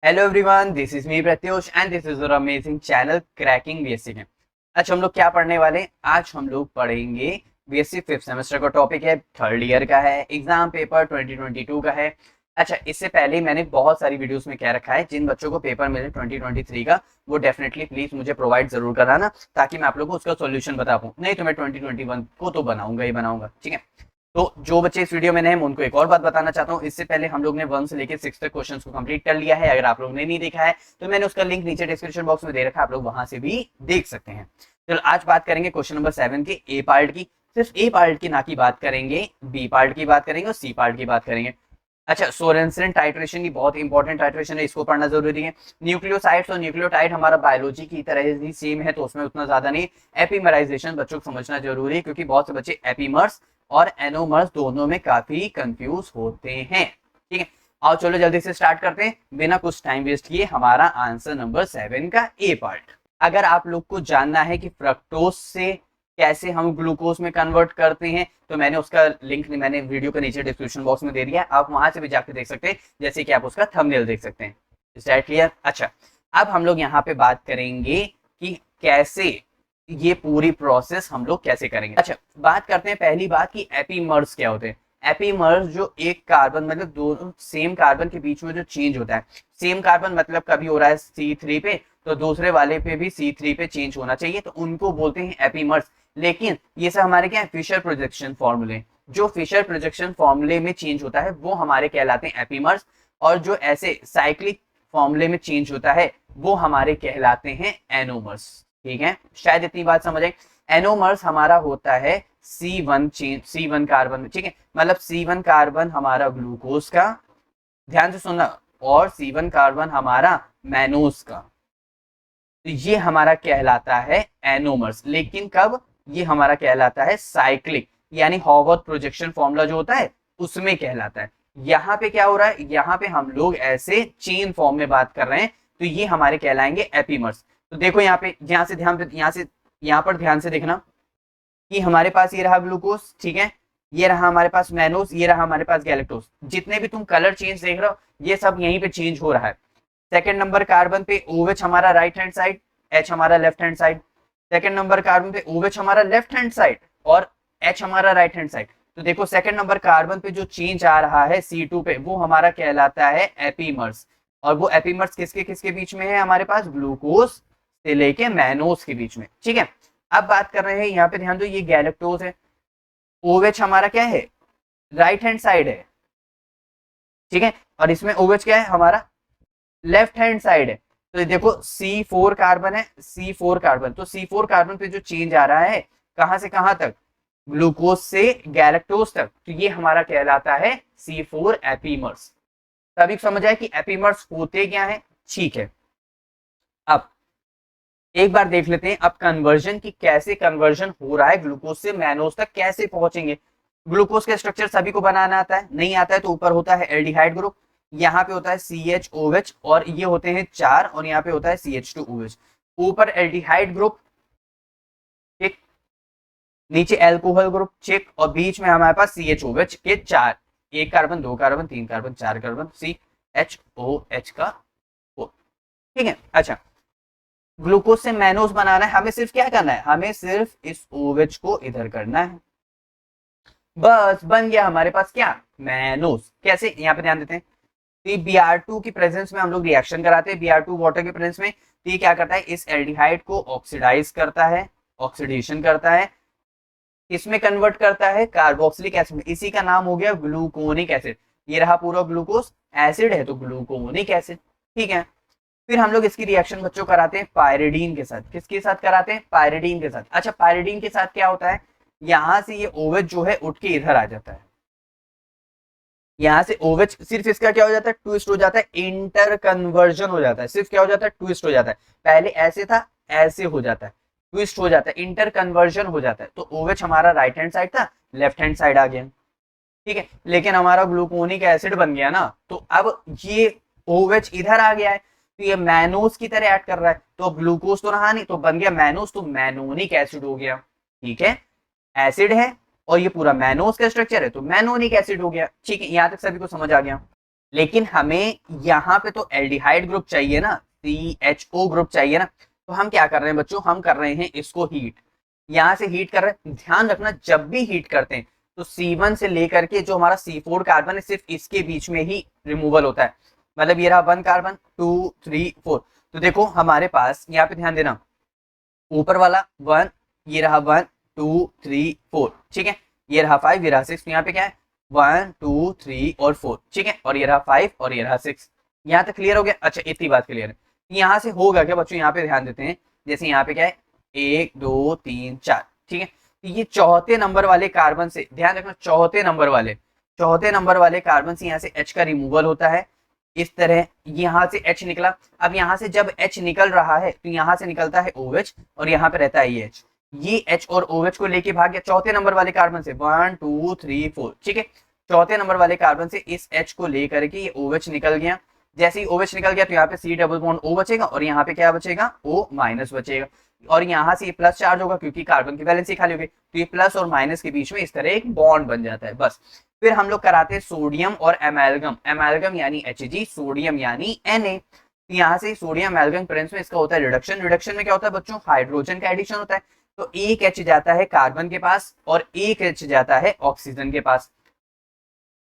Hello everyone, this is me Pratyush and this is your amazing channel cracking BSc में। आज हम लोग क्या पढ़ने वाले हैं? आज हम लोग पढ़ेंगे बीएससी फिफ्थ सेमेस्टर का टॉपिक है, थर्ड ईयर का है, एग्जाम पेपर 2022 का है। अच्छा, इससे पहले मैंने बहुत सारी वीडियोस में कह रखा है जिन बच्चों को पेपर मिले 2023 का वो डेफिनेटली प्लीज मुझे प्रोवाइड जरूर कराना, ताकि मैं आप लोगों को उसका सोल्यूशन बता पाऊँ। नहीं तो मैं 2021 को तो बनाऊंगा ही बनाऊंगा, ठीक है। तो जो बच्चे इस वीडियो में नए हैं, उनको एक और बात बताना चाहता हूँ। इससे पहले हम लोग ने 1 से लेकर 6 तक क्वेश्चंस को कंप्लीट कर लिया है। अगर आप लोग ने नहीं देखा है तो मैंने उसका लिंक नीचे डिस्क्रिप्शन बॉक्स में दे रखा है, आप लोग वहां से भी देख सकते हैं। चलो आज बात करेंगे क्वेश्चन नंबर 7 के ए पार्ट की। सिर्फ ए पार्ट की ना की बात करेंगे, बी पार्ट की बात करेंगे और सी पार्ट की बात करेंगे। अच्छा, सोरेनसन टाइट्रेशन की बहुत इंपॉर्टेंट टाइट्रेशन है, इसको पढ़ना जरूरी है। न्यूक्लियोसाइड्स और न्यूक्लियोटाइड हमारा बायोलॉजी की तरह ही सेम है, तो उसमें उतना ज्यादा नहीं। एपीमराइजेशन बच्चों को समझना जरूरी है, क्योंकि बहुत से बच्चे एपीमर्स और एनोमर्स दोनों में काफी कंफ्यूज होते हैं, ठीक है। आओ चलो जल्दी से स्टार्ट करते हैं बिना कुछ टाइम वेस्ट किए। हमारा आंसर नंबर 7 का ए पार्ट। अगर आप लोग को जानना है कि फ्रक्टोज से कैसे हम ग्लूकोज में कन्वर्ट करते हैं, तो मैंने उसका लिंक मैंने वीडियो के नीचे डिस्क्रिप्शन बॉक्स में दे दिया है, आप वहां से भी जाकर देख सकते हैं, जैसे कि आप उसका थंबनेल देख सकते हैं। Is that clear? अच्छा, अब हम लोग यहाँ पे बात करेंगे कि कैसे ये पूरी प्रोसेस हम लोग कैसे करेंगे। अच्छा, बात करते हैं पहली बात कि एपीमर्स क्या होते हैं। एपीमर्स जो एक कार्बन मतलब दो सेम कार्बन के बीच में जो चेंज होता है, सेम कार्बन मतलब कभी हो रहा है C3 पे तो दूसरे वाले पे भी C3 पे चेंज होना चाहिए, तो उनको बोलते हैं एपीमर्स। लेकिन ये सब हमारे क्या है, फिशर प्रोजेक्शन फॉर्मूले। जो फिशर प्रोजेक्शन फॉर्मूले में चेंज होता है वो हमारे कहलाते हैं एपीमर्स, और जो ऐसे साइक्लिक फॉर्मूले में चेंज होता है वो हमारे कहलाते हैं एनोमर्स, ठीक है। शायद इतनी बात समझ आई। एनोमर्स हमारा होता है C1 कार्बन, ठीक है, मतलब C1 कार्बन हमारा ग्लूकोज का, ध्यान से सुनना, और C1 कार्बन हमारा मैनोज का, तो ये हमारा कहलाता है एनोमर्स। लेकिन कब? ये हमारा कहलाता है साइक्लिक, यानी हॉवर्थ प्रोजेक्शन फॉर्मूला जो होता है उसमें कहलाता है। यहाँ पे क्या हो रहा है, यहाँ पे हम लोग ऐसे चेन फॉर्म में बात कर रहे हैं, तो ये हमारे कहलाएंगे एपीमर्स। तो देखो यहाँ पे, यहाँ से ध्यान, यहाँ पर ध्यान से देखना कि हमारे पास ये रहा ग्लूकोज, ठीक है, ये रहा हमारे पास मैनोज, ये रहा हमारे पास गैलेक्टोज। जितने भी तुम कलर चेंज देख रहे हो ये सब यहीं पे चेंज हो रहा है। सेकंड नंबर कार्बन पे OH हमारा राइट हैंड साइड, H हमारा left hand side. Second number carbon पे OH हमारा लेफ्ट हैंड साइड और H हमारा राइट हैंड साइड। तो देखो सेकंड नंबर कार्बन पे जो चेंज आ रहा है C2 पे, वो हमारा कहलाता है एपीमर्स। और वो एपीमर्स किसके किसके बीच में है? हमारे पास ग्लूकोज से लेके मैनोज के बीच में, ठीक है। अब बात कर रहे हैं, यहाँ पे ध्यान दो, ये गैलेक्टोज है, OH हमारा क्या है, राइट हैंड साइड है, ठीक है, और इसमें OH क्या है, हमारा लेफ्ट हैंड साइड है। तो देखो C4 कार्बन है, C4 कार्बन, तो C4 कार्बन पे जो चेंज आ रहा है कहां से कहां तक, ग्लूकोज से गैलेक्टोज तक, तो ये हमारा कहलाता है C4 एपीमर्स। तभी समझ आए कि एपीमर्स होते क्या है, ठीक है। अब एक बार देख लेते हैं अब कन्वर्जन की, कैसे कन्वर्जन हो रहा है, ग्लूकोज से मैनोज तक कैसे पहुंचेंगे। ग्लूकोज का स्ट्रक्चर सभी को बनाना आता है? नहीं आता है, तो ऊपर होता है एल्डिहाइड ग्रुप, यहाँ पे होता है CHOH और ये होते हैं 4, और यहाँ पे होता है CH2OH। ऊपर एल्डिहाइड ग्रुप, ठीक, नीचे एल्कोहल ग्रुप, ठीक, और बीच में हमारे पास CHOH के 4, 1 carbon 2 carbon 3 carbon 4 carbon CHOH का, ठीक है। अच्छा, ग्लूकोज से मैनोज बनाना है, हमें सिर्फ क्या करना है, हमें सिर्फ इस OH को इधर करना है, बस बन गया हमारे पास क्या, मैनोज। कैसे? यहाँ पे ध्यान देते हैं, तो Br2 की प्रेजेंस में हम लोग रिएक्शन कराते हैं, Br2 वाटर के प्रेजेंस में, तो ये क्या करता है, इस एल्डिहाइड को ऑक्सीडाइज करता है, ऑक्सीडेशन करता है, इसमें कन्वर्ट करता है कार्बोक्सिलिक एसिड में, इसी का नाम हो गया ग्लूकोनिक एसिड। ये रहा पूरा ग्लूकोज, एसिड है तो ग्लूकोनिक एसिड, ठीक है। फिर हम लोग इसकी रिएक्शन बच्चों कराते हैं पायरिडीन के साथ। किसके साथ कराते हैं? पायरिडीन के साथ। अच्छा, पायरिडीन के साथ क्या होता है, यहां से ये OH जो है उठ के इधर आ जाता है, यहाँ से OH सिर्फ इसका क्या हो जाता है, ट्विस्ट हो जाता है, इंटर कन्वर्जन हो जाता है। सिर्फ क्या हो जाता है, ट्विस्ट हो जाता है। पहले ऐसे था, ऐसे हो जाता है, ट्विस्ट हो जाता है, इंटर कन्वर्जन हो जाता है। तो OH हमारा राइट हैंड साइड था, लेफ्ट हैंड साइड आ गया, ठीक है। लेकिन हमारा ग्लूकोनिक एसिड बन गया ना, तो अब ये OH इधर आ गया है, तो ये मैनोज की तरह ऐड कर रहा है, तो ग्लूकोज तो रहा नहीं, तो बन गया मैनोज, तो मैनोनिक एसिड हो गया, ठीक है। एसिड है और ये पूरा मैनोज का स्ट्रक्चर है, तो मैनोनिक एसिड हो गया, ठीक है। यहां तक सभी को समझ आ गया? लेकिन हमें यहाँ पे तो एल्डिहाइड ग्रुप चाहिए ना, CHO ग्रुप चाहिए ना। तो हम क्या कर रहे हैं बच्चों, हम कर रहे हैं इसको हीट, यहाँ से हीट कर रहे हैं। ध्यान रखना जब भी हीट करते हैं तो C1 से लेकर के जो हमारा C4 कार्बन है सिर्फ इसके बीच में ही रिमूवल होता है। मतलब ये रहा 1 कार्बन, 2 3 4। तो देखो हमारे पास यहाँ पे ध्यान देना, ऊपर वाला 1, ये रहा 1 2 3 4, ठीक है। ये रहा 5, ये रहा 6। तो यहाँ पे क्या है 1 2 3 और 4, ठीक है। और ये रहा 5 और ये रहा 6। यहाँ तक क्लियर हो गया? अच्छा, इतनी बात क्लियर है। यहाँ से होगा क्या बच्चों, यहाँ पे ध्यान देते हैं। जैसे यहाँ पे क्या है 1 2 3 4, ठीक है। तो ये चौथे नंबर वाले कार्बन से, ध्यान रखना चौथे नंबर वाले कार्बन से यहाँ से H का रिमूवल होता है। इस तरह यहाँ से H निकला। अब यहाँ से जब H निकल रहा है तो यहाँ से निकलता है OH और यहाँ पे रहता है ये H। ये H और OH को लेके भाग गया चौथे नंबर वाले कार्बन से, 1 2 3 4, ठीक है। चौथे नंबर वाले कार्बन से इस H को लेकर के ये OH निकल गया। जैसे ही OH निकल गया तो यहाँ पे C डबल बॉन्ड O बचेगा और यहाँ पे क्या बचेगा, O माइनस बचेगा। और यहाँ से ये प्लस चार्ज होगा क्योंकि कार्बन की वैलेंसी खाली होगी। तो ये प्लस और माइनस के बीच में इस तरह एक बॉन्ड बन जाता है, बस। फिर हम लोग कराते हैं सोडियम और एमेल्गम। एमेल्गम यानी Hg, सोडियम यानी Na। यहाँ से सोडियम एमेल्गम प्रेजेंस में इसका होता है रिडक्शन। रिडक्शन में क्या होता है बच्चों, हाइड्रोजन का एडिशन होता है। तो एक H जाता है कार्बन के पास और एक H जाता है ऑक्सीजन के पास।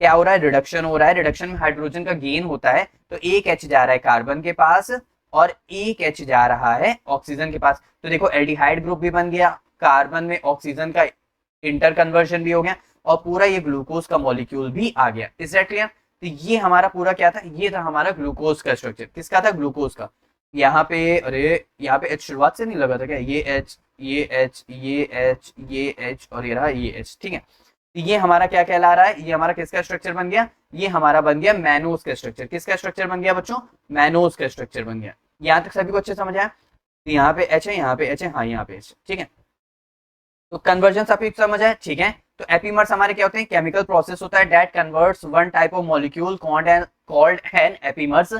क्या हो रहा है, रिडक्शन हो रहा है। रिडक्शन में हाइड्रोजन का गेन होता है। तो एक H जा रहा है कार्बन के पास और एक H जा रहा है ऑक्सीजन के पास। तो देखो एल्डिहाइड ग्रुप भी बन गया, कार्बन में ऑक्सीजन का इंटर कन्वर्जन भी हो गया और पूरा ये ग्लूकोज का मॉलिक्यूल भी आ गया। Is that clear? तो ये हमारा पूरा क्या था, ये था हमारा ग्लूकोज का स्ट्रक्चर। किसका था, ग्लूकोज का। यहाँ पे अरे यहाँ पे H शुरुआत से नहीं लगा था क्या, ये H ये H ये H ये H और ये रहा ये H, ठीक है। ये हमारा क्या कहला रहा है, ये हमारा किसका स्ट्रक्चर बन गया, ये हमारा बन गया मैनोज का स्ट्रक्चर। किसका स्ट्रक्चर बन गया बच्चों, मैनोज का स्ट्रक्चर बन गया। यहाँ तक सभी को अच्छे समझ आया? तो यहाँ पे H है, यहाँ पे H है, हाँ यहाँ पे H, ठीक है। तो कन्वर्जन सभी समझ आया, ठीक है। तो एपीमर्स हमारे क्या होते हैं, केमिकल प्रोसेस होता है that converts one type of molecule called an epimers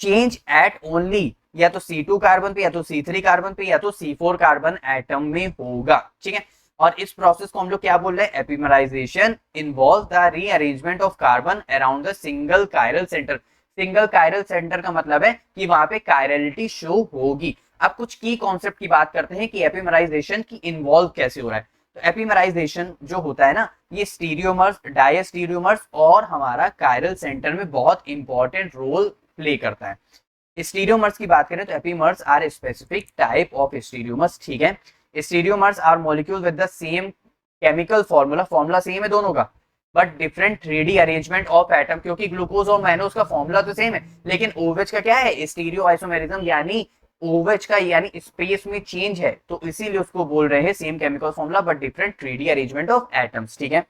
change at only या तो C2 कार्बन पे या तो C3 कार्बन पे या तो C4 कार्बन एटम में होगा, ठीक है। और इस प्रोसेस को हम लोग क्या बोल रहे हैं, epimerization involve the rearrangement of carbon around the single chiral centre. Single chiral centre का मतलब है कि वहां पे कायरलिटी शो होगी। अब कुछ की कॉन्सेप्ट की बात करते हैं कि एपिमराइजेशन की इन्वॉल्व कैसे हो रहा है। तो एपिमराइजेशन जो होता है ना, ये स्टीरियोमर्स, डायस्टीरियोमर्स और हमारा कायरल सेंटर में बहुत इंपॉर्टेंट रोल प्ले करता है। स्टीरियोमर्स की बात करें तो epimers are specific type of stereomers, ठीक है। Stereomers are molecule with the same chemical formula, formula same है दोनों का, but different 3D arrangement of atom. क्योंकि ग्लूकोज और मैनोज का फॉर्मूला तो सेम है, लेकिन ओवेच का क्या है, स्टीरियो आइसोमेरिज्म, यानी ओवेच का यानी स्पेस में चेंज है। तो इसीलिए उसको बोल रहे हैं same chemical formula but different 3D arrangement of atoms, ठीक है।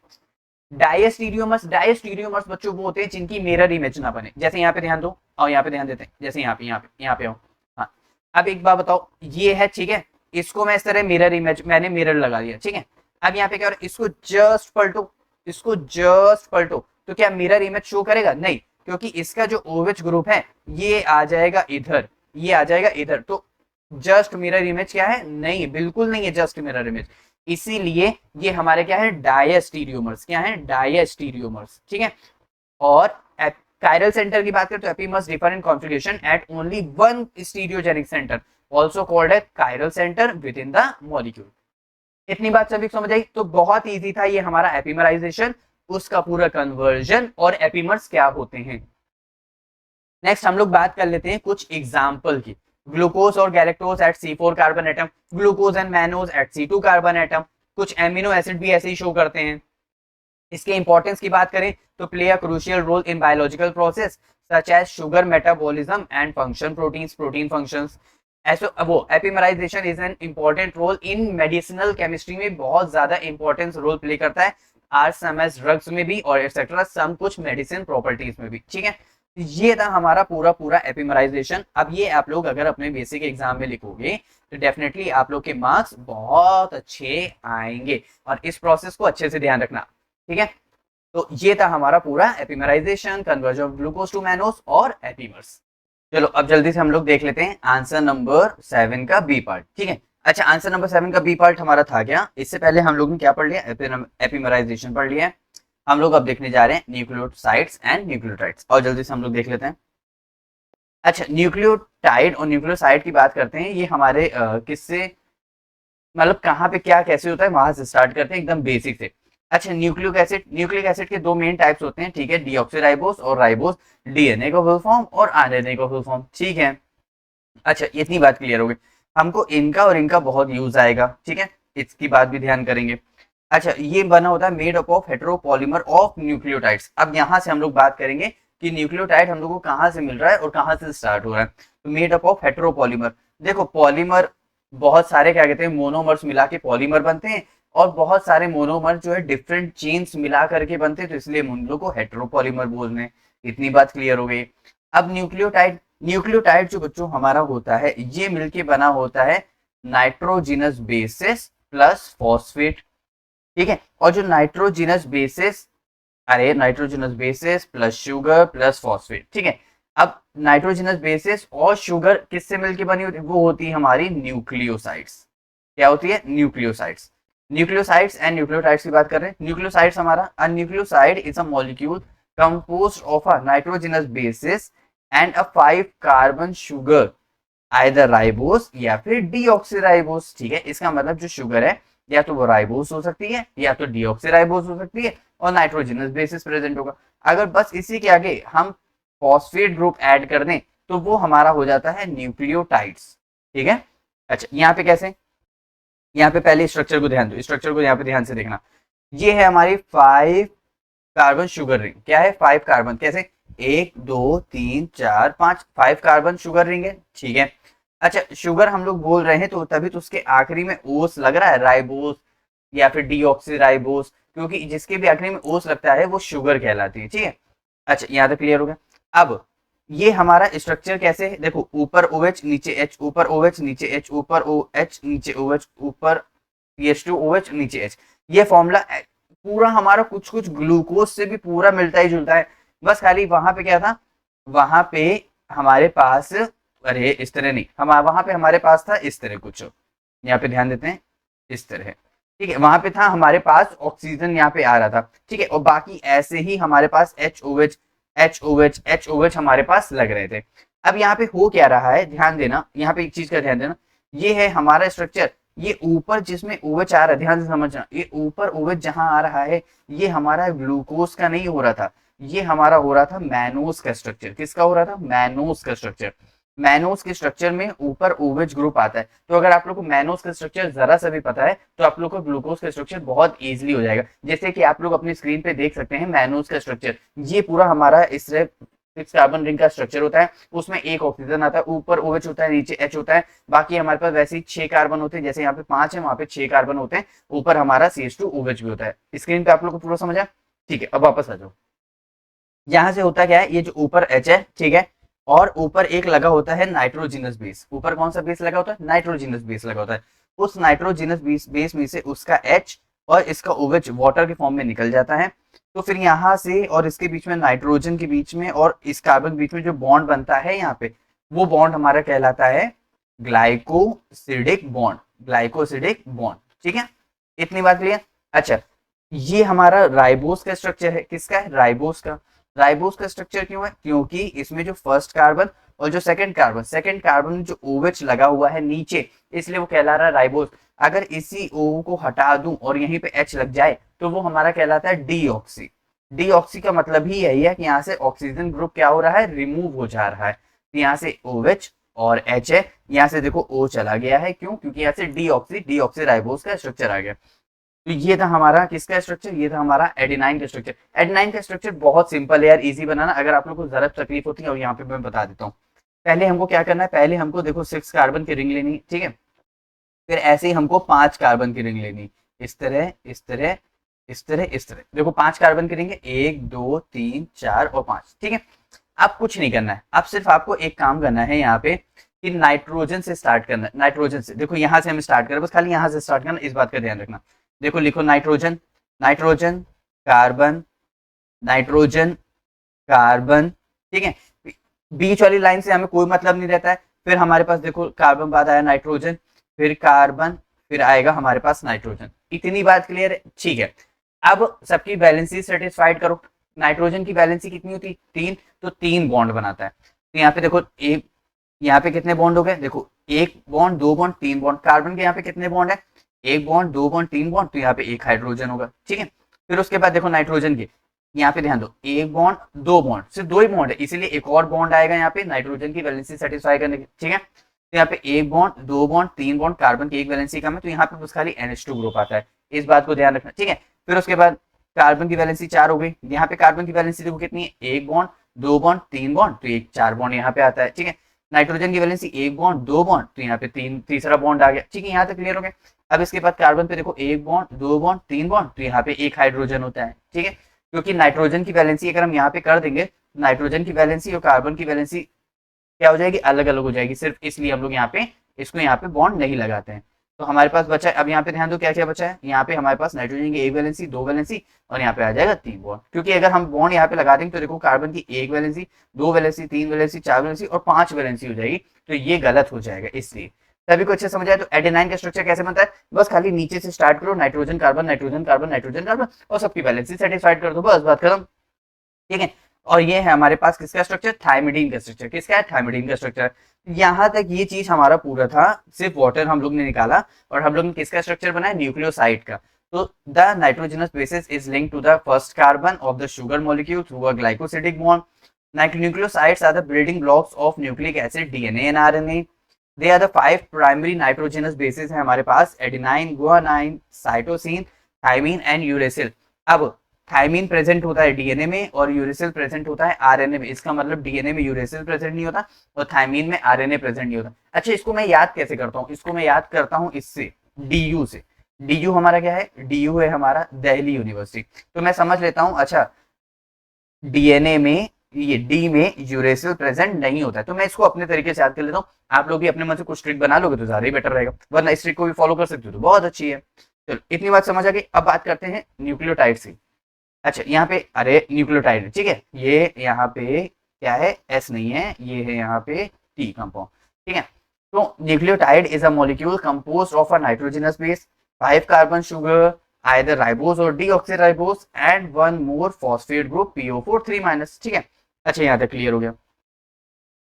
डायस्टीरियोमर्स, डायस्टीरियोमर्स बच्चों वो होते हैं जिनकी मिरर इमेज ना बने। जैसे यहाँ पे ध्यान दो और यहाँ पे ध्यान देते हैं, जैसे यहाँ पे आओ। हाँ, अब एक बात बताओ, ये है, ठीक है, इसको मैं इस तरह मिरर इमेज, मैंने मिरर लगा दिया, ठीक है। अब यहाँ पे क्या हो रहा है, इसको जस्ट पलटो, इसको जस्ट पलटो, तो क्या मिरर इमेज शो करेगा? नहीं, क्योंकि इसका जो OH ग्रुप है ये आ जाएगा इधर, ये आ जाएगा इधर। तो जस्ट मिरर इमेज क्या है? नहीं, बिल्कुल नहीं है जस्ट मिरर इमेज। इसीलिए ये हमारे क्या है, डायस्टीरियोमर्स। क्या है, डायस्टीरियोमर्स, ठीक है। और कायरल सेंटर की बात करें तो epimers differ in configuration at only one stereogenic centre, also called as chiral centre within the molecule. इतनी बात सभी समझ आई? तो बहुत इजी था ये हमारा एपीमराइजेशन, उसका पूरा कन्वर्जन और एपीमर्स क्या होते हैं। नेक्स्ट हम लोग बात कर लेते हैं कुछ एग्जाम्पल की। ग्लूकोज और galactose at C4 carbon atom, glucose and mannose at C2 carbon atom. कुछ एमिनो एसिड भी ऐसे ही शो करते हैं। इसके इंपॉर्टेंस की बात करें तो play a crucial role in biological process such as sugar metabolism and function proteins, protein functions. ऐसे वो epimerization is an important role in medicinal chemistry में, बहुत ज्यादा इंपॉर्टेंस रोल प्ले करता है। आर सम एज ड्रग्स में भी और एक्सेट्रा सम कुछ मेडिसिन प्रॉपर्टीज में भी, ठीक है। ये था हमारा पूरा एपिमराइजेशन। अब ये आप लोग अगर अपने बेसिक एग्जाम में लिखोगे तो डेफिनेटली आप लोग के मार्क्स बहुत अच्छे आएंगे, और इस प्रोसेस को अच्छे से ध्यान रखना, ठीक है। तो ये था हमारा पूरा epimerization, conversion of glucose to mannose और एपीमर्स। चलो अब जल्दी से हम लोग देख लेते हैं आंसर नंबर 7 का बी पार्ट, ठीक है। अच्छा, आंसर नंबर 7 का बी पार्ट हमारा था क्या, इससे पहले हम लोग ने क्या पढ़ लिया, एपिमराइजेशन पढ़ लिया है। हम लोग अब देखने जा रहे हैं न्यूक्लियोसाइड्स एंड न्यूक्लियोटाइड्स, और जल्दी से हम लोग देख लेते हैं। अच्छा, न्यूक्लियोटाइड और न्यूक्लियोसाइड की बात करते हैं। ये हमारे किससे, मतलब कहाँ पे क्या कैसे होता है वहां से स्टार्ट करते हैं एकदम बेसिक से। अच्छा, न्यूक्लिक एसिड के दो मेन टाइप्स होते हैं, ठीक है, डीऑक्सीराइबोस और राइबोस, डीएनए का फुल फॉर्म और आरएनए का फुल फॉर्म, ठीक है। अच्छा, इतनी बात क्लियर हो गई। हमको इनका और इनका बहुत यूज आएगा, ठीक है, इसकी बात भी ध्यान करेंगे। अच्छा, ये बना होता है made up of heteropolymer of nucleotides. अब यहाँ से हम लोग बात करेंगे कि न्यूक्लियोटाइड हम लोग को कहाँ से मिल रहा है और कहाँ से स्टार्ट हो रहा है। तो मेड अप ऑफ हेटेरोपॉलीमर, देखो पॉलीमर बहुत सारे क्या कहते हैं मोनोमर्स मिला के पॉलीमर बनते हैं, और बहुत सारे मोनोमर जो है डिफरेंट चेन्स मिला करके बनते हैं, तो इसलिए हम लोग को हेटेरोपॉलीमर बोल रहे हैं। इतनी बात क्लियर हो गई। अब न्यूक्लियोटाइड जो बच्चों हमारा होता है, ये मिलके बना होता है नाइट्रोजिनस बेसिस प्लस फॉस्फेट, ठीक है। और जो nitrogenous basis plus sugar plus phosphate, ठीक है। अब नाइट्रोजिनस बेसिस और शुगर किससे मिलके बनी होती है, वो होती है हमारी न्यूक्लियोसाइड्स। क्या होती है, न्यूक्लियोसाइड्स। न्यूक्लियोसाइड्स एंड न्यूक्लियोटाइड्स की बात कर रहे हैं। न्यूक्लियोसाइड्स हमारा, a nucleoside is a molecule composed of a nitrogenous basis and a 5 carbon sugar, either ribose या फिर डीऑक्सीराइबोस, ठीक है। इसका मतलब जो शुगर है या तो वो राइबोस हो सकती है या तो डीऑक्सीराइबोस हो सकती है, और नाइट्रोजनस बेसिस प्रेजेंट होगा। अगर बस इसी के आगे हम फॉस्फेट ग्रुप ऐड कर दें तो वो हमारा हो जाता है न्यूक्लियोटाइड्स, ठीक है। अच्छा, यहाँ पे कैसे, यहाँ पे पहले स्ट्रक्चर को ध्यान दो, स्ट्रक्चर को यहाँ पे ध्यान से देखना। ये है हमारी 5 कार्बन शुगर रिंग। क्या है, 5 कार्बन, कैसे, 1 2 3 4 5, 5 कार्बन शुगर रिंग है, ठीक है। अच्छा, शुगर हम लोग बोल रहे हैं तो तभी तो उसके आखिरी में ओस लग रहा है, राइबोस या फिर डीऑक्सीराइबोस, क्योंकि जिसके भी आखिरी में ओस लगता है वो शुगर कहलाती है, ठीक है। अच्छा, यहाँ तक क्लियर हो गया। अब ये हमारा स्ट्रक्चर कैसे है, देखो ऊपर OH नीचे H, ऊपर OH नीचे H, ऊपर OH नीचे OH, ऊपर CH2OH नीचे H। ये फॉर्मूला पूरा हमारा कुछ कुछ ग्लूकोज से भी पूरा मिलता ही जुलता है। बस खाली वहां पे क्या था, वहां पे हमारे पास, अरे इस तरह नहीं, हम वहां पे हमारे पास था इस तरह कुछ, यहाँ पे ध्यान देते हैं, इस तरह, ठीक है। वहां पे था हमारे पास ऑक्सीजन यहाँ पे आ रहा था, ठीक है, और बाकी ऐसे ही हमारे पास HOH हमारे पास लग रहे थे। अब यहाँ पे हो क्या रहा है, ध्यान देना, यहाँ पे एक चीज का ध्यान देना, ये है हमारा स्ट्रक्चर। ये ऊपर जिसमें OH आ रहा है, ध्यान से समझना, ये ऊपर OH जहां आ रहा है, ये हमारा ग्लूकोज का नहीं हो रहा था, ये हमारा हो रहा था मैनोस का स्ट्रक्चर। किसका हो रहा था, मैनोस का स्ट्रक्चर। मैनोस के स्ट्रक्चर में ऊपर OH ग्रुप आता है, तो अगर आप लोग को मैनोस का स्ट्रक्चर जरा सा भी पता है तो आप लोग को ग्लूकोज का स्ट्रक्चर बहुत इजीली हो जाएगा। जैसे कि आप लोग अपनी स्क्रीन पे देख सकते हैं मैनोस का स्ट्रक्चर, ये पूरा हमारा इस 6 कार्बन रिंग का स्ट्रक्चर होता है। उसमें एक ऑक्सीजन आता है, ऊपर OH होता है, नीचे H होता है, बाकी हमारे पास वैसे ही 6 कार्बन होते हैं, जैसे यहाँ पे 5 है, वहां पे 6 कार्बन होते हैं, ऊपर हमारा CH2OH भी होता है। स्क्रीन पे आप लोग को पूरा समझा, ठीक है। अब वापस आ जाओ, यहाँ से होता क्या है, ये जो ऊपर H है, ठीक है, और ऊपर एक लगा होता है नाइट्रोजिनस बेस। ऊपर कौन सा बेस लगा होता है, नाइट्रोजिनस बेस लगा होता है। उस नाइट्रोजिनस बेस में से उसका H और इसका OH वाटर के फॉर्म में निकल जाता है। तो फिर यहाँ से और इसके बीच में, नाइट्रोजन के बीच में और इस कार्बन के बीच में जो बॉन्ड बनता है यहाँ पे, वो बॉन्ड हमारा कहलाता है ग्लाइकोसिडिक बॉन्ड, ग्लाइकोसिडिक बॉन्ड, ठीक है। इतनी बात क्लियर। अच्छा, ये हमारा राइबोस का स्ट्रक्चर है, किसका है, राइबोस का। राइबोस का स्ट्रक्चर क्यों है, क्योंकि इसमें जो फर्स्ट कार्बन और जो सेकंड कार्बन में जो OH लगा हुआ है नीचे, इसलिए वो कहला रहा है राइबोस। अगर इसी O को हटा दूं और यहीं पे H लग जाए तो वो हमारा कहलाता है डीऑक्सी। डीऑक्सी का मतलब ही यही है कि यहाँ से ऑक्सीजन ग्रुप क्या हो रहा है, रिमूव हो जा रहा है। तो यहाँ से OH और H है, यहाँ से देखो O चला गया है, क्यों, क्योंकि यहाँ से डीऑक्सी राइबोस का स्ट्रक्चर आ गया। तो ये था हमारा किसका स्ट्रक्चर, ये था हमारा एडेनाइन का स्ट्रक्चर। एडेनाइन का स्ट्रक्चर बहुत सिंपल है यार, इजी बनाना। अगर आप लोग को जरा तकलीफ होती है और यहाँ पे मैं बता देता हूँ। पहले हमको क्या करना है, पहले हमको देखो 6 कार्बन की रिंग लेनी, ठीक है। फिर ऐसे ही हमको 5 कार्बन की रिंग लेनी, इस तरह इस तरह इस तरह इस तरह। देखो 5 कार्बन की रिंग है, 1 2 3 4 और 5, ठीक है। अब कुछ नहीं करना है, अब सिर्फ आपको एक काम करना है यहाँ पे कि नाइट्रोजन से स्टार्ट करना है। नाइट्रोजन से, देखो यहाँ से हम स्टार्ट करें, बस खाली यहाँ से स्टार्ट करना, इस बात का ध्यान रखना। देखो लिखो nitrogen, nitrogen carbon, nitrogen carbon, ठीक है। बीच वाली लाइन से हमें कोई मतलब नहीं रहता है। फिर हमारे पास देखो कार्बन बाद आया नाइट्रोजन, फिर कार्बन, फिर आएगा हमारे पास नाइट्रोजन। इतनी बात क्लियर है, ठीक है। अब सबकी वैलेंसी सेटिस्फाइड करो। नाइट्रोजन की वैलेंसी कितनी होती है? 3, तो 3 बॉन्ड बनाता है। तो यहाँ पे देखो एक, यहाँ पे कितने बॉन्ड हो गए? देखो 1 बॉन्ड, 2 बॉन्ड, 3 बॉन्ड। कार्बन के यहाँ पे कितने बॉन्ड है? 1 बॉन्ड, 2 बॉन्ड, 3 बॉन्ड, तो यहाँ पे एक हाइड्रोजन होगा। ठीक है, फिर उसके बाद देखो नाइट्रोजन के, यहाँ पे ध्यान दो, 1 बॉन्ड, 2 बॉन्ड, सिर्फ 2 ही बॉन्ड है, इसीलिए एक और बॉन्ड आएगा यहाँ पे नाइट्रोजन की वैलेंसी सेटिस्फाई करने की। ठीक है, तो यहाँ पे 1 बॉन्ड, 2 बॉन्ड, 3 बॉन्ड, कार्बन की एक वैलेंसी कम है, तो यहाँ पे बस खाली NH2 ग्रुप आता है। इस बात को ध्यान रखना। ठीक है, फिर उसके बाद कार्बन की वैलेंसी 4 हो गई। यहाँ पे कार्बन की वैलेंसी देखो कितनी है? 1 बॉन्ड, 2 बॉन्ड, 3 बॉन्ड, तो एक 4 बॉन्ड यहाँ पे आता है। ठीक है, नाइट्रोजन की वैलेंसी 1 बॉन्ड, 2 बॉन्ड, तो यहाँ पे तीसरा बॉन्ड आ गया। ठीक है, यहाँ तक क्लियर हो गया। अब इसके बाद कार्बन पे देखो 1 बॉन्ड, 2 बॉन्ड, 3 बॉन्ड, तो यहाँ पे एक हाइड्रोजन होता है। ठीक है, क्योंकि नाइट्रोजन की वैलेंसी अगर हम यहाँ पे कर देंगे, नाइट्रोजन की वैलेंसी और कार्बन की वैलेंसी क्या हो जाएगी? अलग अलग हो जाएगी। सिर्फ इसलिए हम लोग यहाँ पे इसको यहाँ पे बॉन्ड नहीं लगाते हैं। तो हमारे पास बचा है, अब यहाँ पे ध्यान दो क्या क्या बचा है। यहाँ पे हमारे पास नाइट्रोजन की एक वैलेंसी, 2 वैलेंसी, और यहाँ पे आ जाएगा 3 बॉन्ड। क्योंकि अगर हम बॉन्ड यहाँ पे लगा देंगे तो देखो कार्बन की 1 वैलेंसी, 2 वैलेंसी, 3 वैलेंसी, 4 वैलेंसी और 5 वैलेंसी हो जाएगी, तो ये गलत हो जाएगा। इसलिए सभी को अच्छे समझ आए। तो एडेनाइन का स्ट्रक्चर कैसे बनता है? बस खाली नीचे से स्टार्ट करो, nitrogen carbon, nitrogen carbon, nitrogen carbon, और सबकी वैलेंसी सेटिस्फाइड कर दो, बस बात खत्म। ठीक है, और ये है हमारे पास किसका स्ट्रक्चर? थायमिडीन का स्ट्रक्चर। किसका है? थायमिडीन का स्ट्रक्चर। यहां तक ये चीज हमारा पूरा था, सिर्फ वाटर हम लोग ने निकाला, और हम लोग ने किसका स्ट्रक्चर बनाया? न्यूक्लियोसाइड का। तो the nitrogenous bases is linked to the first carbon of the sugar molecule through a glycosidic bond. Nucleosides are the building blocks of nucleic acid, DNA and RNA. They are the 5 primary nitrogenous bases है हमारे पास: adenine, guanine, cytosine, thymine and uracil. अब thymine present होता है DNA में और uracil present होता है आरएनए में। इसका मतलब डीएनए में यूरेसिल प्रेजेंट नहीं होता और थाइमीन में आरएनए प्रेजेंट नहीं होता। अच्छा, इसको मैं याद कैसे करता हूँ? इसको मैं याद करता हूँ इससे, डीयू से। डीयू हमारा क्या है? डीयू है हमारा दिल्ली यूनिवर्सिटी। तो मैं समझ लेता हूँ, अच्छा डीएनए में ये डी में यूरेसिल प्रेजेंट नहीं होता है, तो मैं इसको अपने तरीके से याद कर लेता हूँ। आप लोग भी अपने मन से कुछ ट्रिक बना लोगे तो ज्यादा ही बेटर रहेगा, वरना इस ट्रिक को भी फॉलो कर सकते हो तो बहुत अच्छी है। चलो, इतनी बात समझ आ गई। अब बात करते हैं न्यूक्लियोटाइड से। अच्छा, यहाँ पे अरे न्यूक्लियोटाइड, ठीक है, ये यहाँ पे क्या है? एस नहीं है, ये है यहाँ पे टी कंपाउंड। ठीक है, तो nucleotide is a molecule composed of a nitrogenous base, 5 carbon sugar, either ribose or deoxyribose and one more phosphate group PO4 3-। ठीक है, अच्छा यहाँ तक क्लियर हो गया।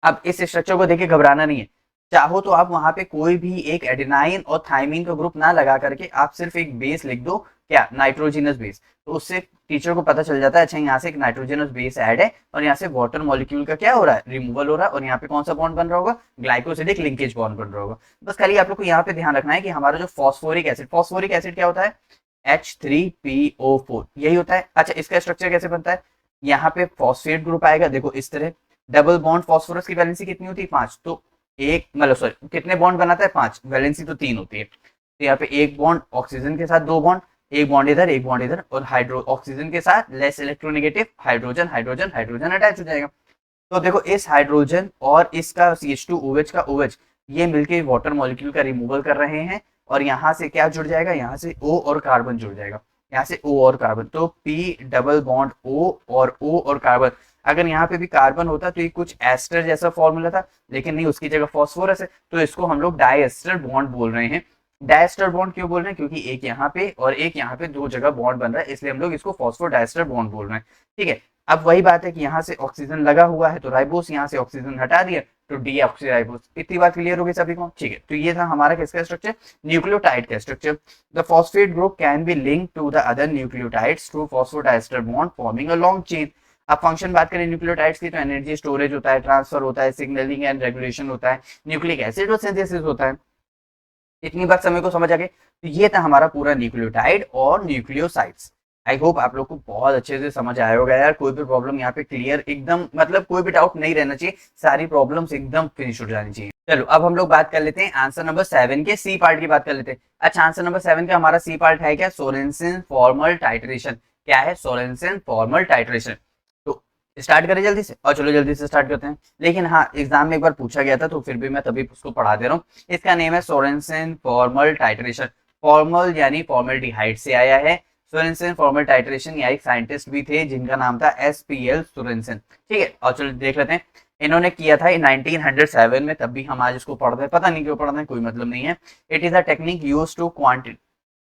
अब इस स्ट्रक्चर को देखे घबराना नहीं है। चाहो तो आप वहां पे कोई भी एक एडेनाइन और थाइमीन का ग्रुप ना लगा करके आप सिर्फ एक बेस लिख दो, क्या? Nitrogenous base. तो उससे टीचर को पता चल जाता है, अच्छा यहाँ से एक नाइट्रोजनस बेस ऐड है और यहाँ से वाटर मॉलिक्यूल का क्या हो रहा है? रिमूवल हो रहा है, और यहाँ पे कौन सा बॉन्ड बन रहा होगा? ग्लाइकोसिडिक लिंकेज बॉन्ड बन रहा होगा। बस खाली आप लोग को यहाँ पे ध्यान रखना है कि हमारा जो फॉस्फोरिक एसिड क्या होता है? H3PO4, यही होता है। अच्छा, इसका स्ट्रक्चर कैसे बनता है? यहाँ पे फॉस्फेट ग्रुप आएगा, देखो इस तरह। डबल बॉन्ड फॉस्फोरस की वैलेंसी कितनी होती है? 5, तो एक मतलब सॉरी कितने बॉन्ड बनाता है? 5, वैलेंसी तो 3 होती है। तो यहाँ पे एक बॉन्ड ऑक्सीजन के साथ, 2 बॉन्ड, एक बॉन्ड इधर, एक बॉन्ड इधर, और हाइड्रो ऑक्सीजन के साथ less electronegative hydrogen hydrogen hydrogen attach हो जाएगा। तो देखो इस हाइड्रोजन और इसका CH2OH का OH ये मिलके वाटर मॉलिक्यूल का रिमूवल कर रहे हैं, और यहाँ से क्या जुड़ जाएगा? यहाँ से O और कार्बन जुड़ जाएगा, यहाँ से O और कार्बन, तो P डबल बॉन्ड O और O और कार्बन। अगर यहाँ पे भी कार्बन होता तो ये कुछ एस्टर जैसा फॉर्मूला था, लेकिन नहीं, उसकी जगह फॉस्फोरस है, तो इसको हम लोग डाइएस्टर बॉन्ड बोल रहे हैं। डाइएस्टर बॉन्ड क्यों बोल रहे हैं? क्योंकि एक यहाँ पे और एक यहाँ पे 2 जगह बॉन्ड बन रहा है, इसलिए हम लोग इसको फॉस्फोडाइएस्टर बॉन्ड बोल रहे हैं। ठीक है, अब वही बात है कि यहाँ से ऑक्सीजन लगा हुआ है तो राइबोस, यहाँ से ऑक्सीजन हटा दिया तो डीऑक्सीराइबोस। इतनी बात क्लियर होगी सभी को? ठीक है, तो ये था हमारा किसका स्ट्रक्चर? न्यूक्लियोटाइड का structure. The phosphate group can be link to the other nucleotides through phosphodiester bond forming a long chain. अब फंक्शन बात करें न्यूक्लियोटाइड्स की, तो एनर्जी स्टोरेज होता है, ट्रांसफर होता है, सिग्नलिंग एंड रेगुलेशन होता है, न्यूक्लिक एसिड और सिंथेसिस होता है। इतनी बात समय को समझ आ गई? तो ये था हमारा पूरा न्यूक्लियोटाइड और न्यूक्लियोसाइड्स। आई होप आप लोग को बहुत अच्छे से समझ आया होगा यार। कोई भी प्रॉब्लम यहाँ पे क्लियर एकदम, मतलब कोई भी डाउट नहीं रहना चाहिए, सारी प्रॉब्लम्स एकदम फिनिश हो जानी चाहिए। चलो, अब हम लोग बात कर लेते हैं आंसर नंबर 7 के सी पार्ट की बात कर लेते हैं। अच्छा, आंसर नंबर 7 का हमारा सी पार्ट है क्या? Sorensen formal titration. क्या है? Sorensen formal titration. तो स्टार्ट करें जल्दी से, और चलो जल्दी से स्टार्ट करते हैं। लेकिन हाँ, एग्जाम में एक बार पूछा गया था तो फिर भी मैं तभी उसको पढ़ा दे रहा हूँ। इसका नेम है सोरेनसन फॉर्मल टाइट्रेशन। फॉर्मल यानी फॉर्मल्डिहाइड से आया है। सोरेनसन फॉर्मल टाइट्रेशन, या एक साइंटिस्ट भी थे जिनका नाम था SPL सोरेनसन। ठीक है, और चलो देख लेते हैं। इन्होंने किया था 1907 में, तब भी हम आज इसको पढ़ रहे हैं, पता नहीं क्यों पढ़ रहे हैं, कोई मतलब नहीं है। It is a technique used to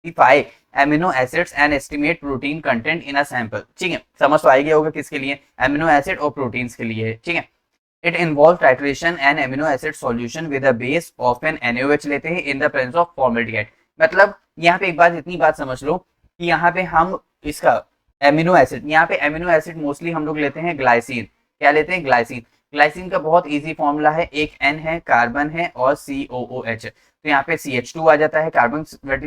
classify amino acids and estimate protein content in a sample. ठीक है, समझ तो आ गया होगा किसके लिए, एमिनो एसिड और प्रोटीन्स के लिए है। ठीक है, it involve titration and amino acid solution with a base of an NaOH लेते हैं in the presence of formaldehyde. मतलब यहाँ पे एक बात, इतनी बात समझ लो कि यहाँ पे हम इसका एमिनो एसिड, यहाँ पे एमिनो एसिड मोस्टली हम लोग लेते हैं ग्लाइसिन। क्या लेते हैं? ग्लाइसिन। ग्लाइसिन का बहुत इजी फॉर्मूला है, एक N है, कार्बन है और COOH। तो यहाँ पे CH2 आ जाता है कार्बन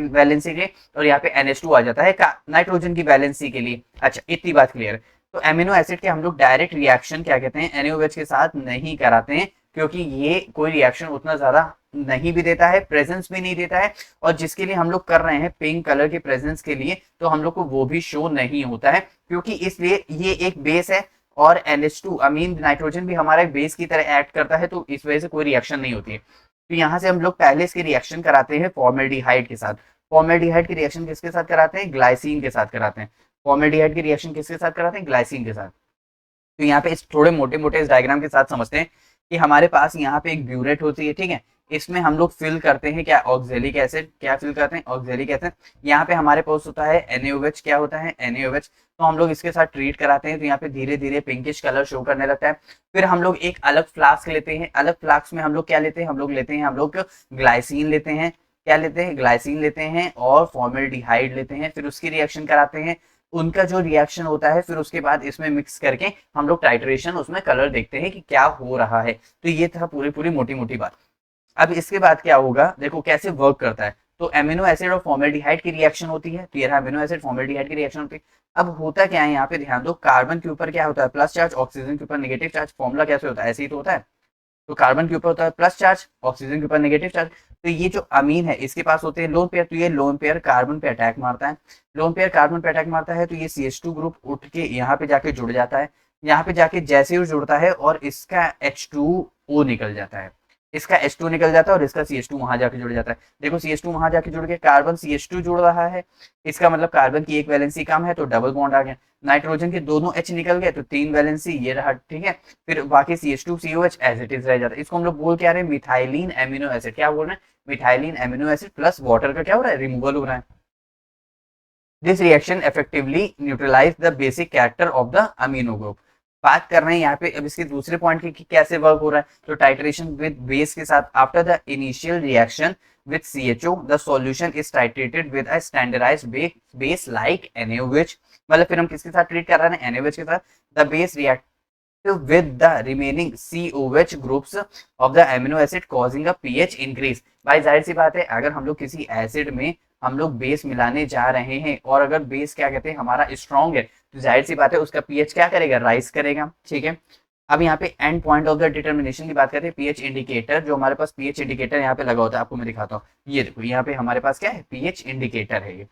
वैलेंसी के, और यहाँ पे NH2 आ जाता है नाइट्रोजन की वैलेंसी के लिए। अच्छा, इतनी बात क्लियर है। तो एमिनो एसिड के हम लोग डायरेक्ट रिएक्शन क्या कहते हैं, NaOH के साथ नहीं कराते हैं, क्योंकि ये कोई रिएक्शन उतना ज्यादा नहीं भी देता है, प्रेजेंस भी नहीं देता है, और जिसके लिए हम लोग कर रहे हैं पिंक कलर के प्रेजेंस के लिए, तो हम लोग को वो भी शो नहीं होता है, क्योंकि इसलिए ये एक बेस है और NH2 अमीन नाइट्रोजन भी हमारा एक बेस की तरह एक्ट करता है, तो इस वजह से कोई रिएक्शन नहीं होती है। तो यहाँ से हम लोग पहले इसकी रिएक्शन कराते हैं फॉर्मेल्डिहाइड के साथ। फॉर्मेल्डिहाइड की रिएक्शन किसके साथ कराते हैं? ग्लाइसिन के साथ कराते हैं। फॉर्मेल्डिहाइड की रिएक्शन किसके साथ कराते हैं? ग्लाइसिन के साथ। तो यहाँ पे इस थोड़े मोटे मोटे इस डायग्राम के साथ समझते हैं कि हमारे पास यहाँ पे एक ब्यूरेट होती है। ठीक है, इसमें हम लोग फिल करते हैं क्या? Oxalic acid. क्या फिल करते हैं? Oxalic acid. यहाँ पे हमारे पास होता है NaOH। क्या होता है? NaOH। तो हम लोग इसके साथ ट्रीट कराते हैं, तो यहाँ पे धीरे धीरे पिंकिश कलर शो करने लगता है। फिर हम लोग एक अलग फ्लास्क लेते हैं। अलग फ्लास्क में हम लोग क्या लेते हैं? हम लोग ग्लाइसिन लेते हैं। क्या लेते हैं? ग्लाइसिन लेते हैं और फॉर्मेल्डिहाइड लेते हैं। फिर उसकी रिएक्शन कराते हैं, उनका जो रिएक्शन होता है, फिर उसके बाद इसमें मिक्स करके हम लोग टाइट्रेशन, उसमें कलर देखते हैं कि क्या हो रहा है। तो ये था पूरी मोटी मोटी बात। अब इसके बाद क्या होगा, देखो कैसे वर्क करता है। तो अमीनो एसिड और फॉर्मेल्डिहाइड की रिएक्शन होती है, तो ये अमीनो एसिड फॉर्मेल्डिहाइड की रिएक्शन होती है। अब होता क्या है, यहाँ पे ध्यान दो, कार्बन के ऊपर क्या होता है? प्लस चार्ज, ऑक्सीजन के ऊपर नेगेटिव चार्ज। फॉर्मूला कैसे होता है? ऐसे ही तो होता है। तो कार्बन के ऊपर होता है प्लस चार्ज, ऑक्सीजन के ऊपर नेगेटिव चार्ज। तो ये जो अमीन है इसके पास होते हैं लोन पेयर, तो ये लोन पेयर कार्बन पे अटैक मारता है। लोन पेयर कार्बन पे अटैक मारता है तो ये CH2 ग्रुप उठ के यहाँ पे जाके जुड़ जाता है। यहाँ पे जाके जैसे ही जुड़ता है और इसका H2O निकल जाता है, इसका H2 निकल जाता है और इसका CH2 वहां जाके जुड़ जाता है। देखो CH2 वहां जाके जुड़ के कार्बन CH2 जुड़ रहा है, इसका मतलब कार्बन की एक वैलेंसी कम है तो डबल बॉन्ड आ गया। नाइट्रोजन के दोनों H निकल गए तो 3 वैलेंसी ये रहा। ठीक है, फिर बाकी CH2 COH as it is रह जाता है। इसको हम लोग बोल क्या रहे हैं? Methylene amino acid. क्या बोल रहे हैं? Methylene amino acid plus water का क्या हो रहा है? रिमूवल हो रहा है। This reaction effectively neutralize the basic character of the amino group. बात कर रहे हैं यहाँ पे अब इसके दूसरे पॉइंट की कि कैसे वर्क हो रहा है। तो टाइट्रेशन विद बेस के साथ, after the initial reaction with CHO, the solution is titrated with a standardized base like NaOH। मतलब फिर हम किसके साथ ट्रीट कर रहे हैं? NaOH के साथ। The base react with the remaining COH groups of the amino acid causing a pH increase। भाई जाहिर सी बात है, अगर हम लोग किसी एसिड में हम लोग बेस मिलाने जा रहे हैं और अगर बेस क्या कहते हैं हमारा स्ट्रॉन्ग है, तो जाहिर सी बात है उसका पीएच क्या करेगा? राइज करेगा। ठीक है, अब यहाँ पे and point of the determination की बात करते हैं। पीएच इंडिकेटर, जो हमारे पास पीएच इंडिकेटर यहाँ पे लगा होता है, आपको मैं दिखाता हूँ। ये देखो यहाँ पे हमारे पास क्या है? पीएच इंडिकेटर है ये।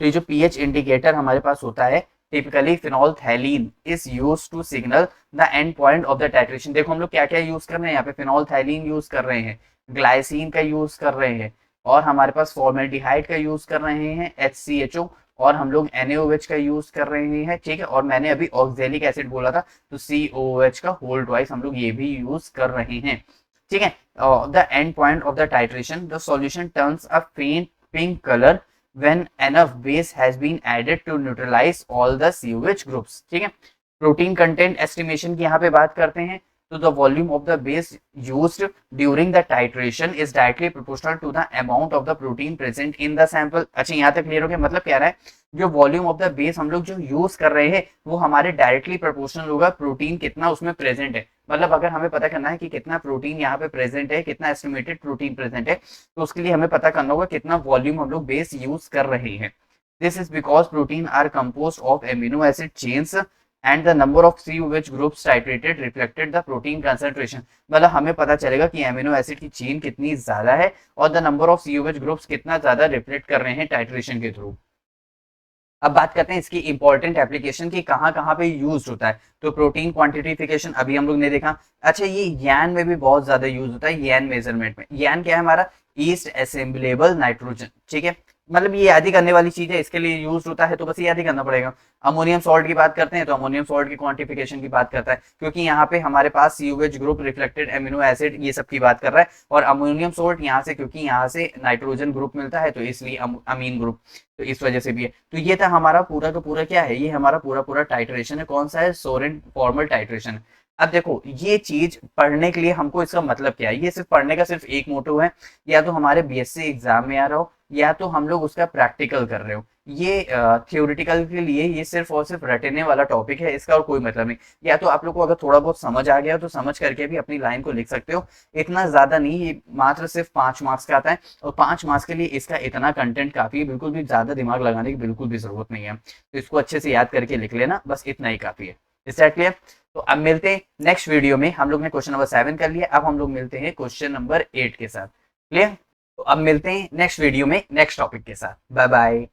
तो ये जो पीएच इंडिकेटर हमारे पास होता है, typically phenolphthalein is used to signal the end point of the titration. देखो हम लोग क्या क्या यूज कर रहे हैं यहाँ पे? फिनोल्फथैलीन यूज कर रहे हैं, ग्लाइसिन का यूज कर रहे हैं, और हमारे पास फॉर्मेल्डिहाइड का यूज कर रहे हैं HCHO, और हम लोग NaOH का यूज कर रहे हैं। ठीक है, और मैंने अभी ऑक्जेलिक एसिड बोला था तो COOH का होल ट्वाइस हम लोग ये भी यूज कर रहे हैं। ठीक है, the end point of the titration, the solution turns a faint pink colour when enough base has been added to neutralize all the COH groups। ठीक है, प्रोटीन कंटेंट एस्टिमेशन की यहाँ पे बात करते हैं। तो the volume of the base used during the titration is directly proportional to the amount of the protein present in the sample। अच्छा, यहाँ तक क्लियर हो गया? मतलब क्या रहा है, जो वॉल्यूम ऑफ द बेस हम लोग जो यूज कर रहे हैं वो हमारे डायरेक्टली प्रोपोर्शनल होगा प्रोटीन कितना उसमें प्रेजेंट है। मतलब अगर हमें पता करना है कि कितना प्रोटीन यहाँ पे प्रेजेंट है, कितना एस्टिमेटेड प्रोटीन प्रेजेंट है, तो उसके लिए हमें पता करना होगा कितना वॉल्यूम हम लोग बेस यूज कर रहे हैं। This is because protein are compose of amino acid chains and the number of COH groups titrated reflected the protein concentration। मतलब हमें पता चलेगा कि एमिनो एसिड की चेन कितनी ज्यादा है और the number of COH groups कितना ज्यादा रिफ्लेक्ट कर रहे हैं टाइट्रेशन के थ्रू। अब बात करते हैं इसकी इंपॉर्टेंट एप्लीकेशन की कहाँ कहाँ पे यूज होता है। तो प्रोटीन क्वांटिफिकेशन अभी हम लोग ने देखा। अच्छा, ये यान में भी बहुत ज्यादा यूज होता है, यान मेजरमेंट में। यान क्या है हमारा? Yeast assimilable nitrogen. ठीक है, मतलब ये याद ही करने वाली चीज है, इसके लिए यूज होता है तो बस याद ही करना पड़ेगा। अमोनियम सॉल्ट की बात करते हैं तो अमोनियम सॉल्ट की क्वांटिफिकेशन की बात करता है, क्योंकि यहाँ पे हमारे पास COH group, reflected amino acid, ये सब की बात कर रहा है। और अमोनियम सॉल्ट यहाँ से, क्योंकि यहाँ से नाइट्रोजन ग्रुप मिलता है तो इसलिए अमीन ग्रुप, तो इस वजह से भी है। तो ये था हमारा पूरा का पूरा क्या है, ये हमारा पूरा पूरा टाइट्रेशन है। कौन सा है, सोरेंट फॉर्मल टाइट्रेशन। अब देखो ये चीज पढ़ने के लिए हमको इसका मतलब क्या है, ये सिर्फ पढ़ने का सिर्फ एक मोटिव है, या तो हमारे BSc एग्जाम में आ रहा हो, या तो हम लोग उसका प्रैक्टिकल कर रहे हो। ये थियोरिटिकल के लिए ये सिर्फ और सिर्फ रटने वाला टॉपिक है, इसका और कोई मतलब नहीं। या तो आप लोग को अगर थोड़ा बहुत समझ आ गया तो समझ करके भी अपनी लाइन को लिख सकते हो, इतना ज्यादा नहीं, ये मात्र सिर्फ 5 मार्क्स का आता है, और 5 मार्क्स के लिए इसका इतना कंटेंट काफी है, बिल्कुल भी ज्यादा दिमाग लगाने की बिल्कुल भी जरूरत नहीं है। तो इसको अच्छे से याद करके लिख लेना, बस इतना ही काफी है। इस क्लियर? तो अब मिलते हैं नेक्स्ट वीडियो में। हम लोग ने क्वेश्चन नंबर 7 कर लिया, अब हम लोग मिलते हैं क्वेश्चन नंबर 8 के साथ। क्लियर? तो अब मिलते हैं नेक्स्ट वीडियो में नेक्स्ट टॉपिक के साथ। Bye bye.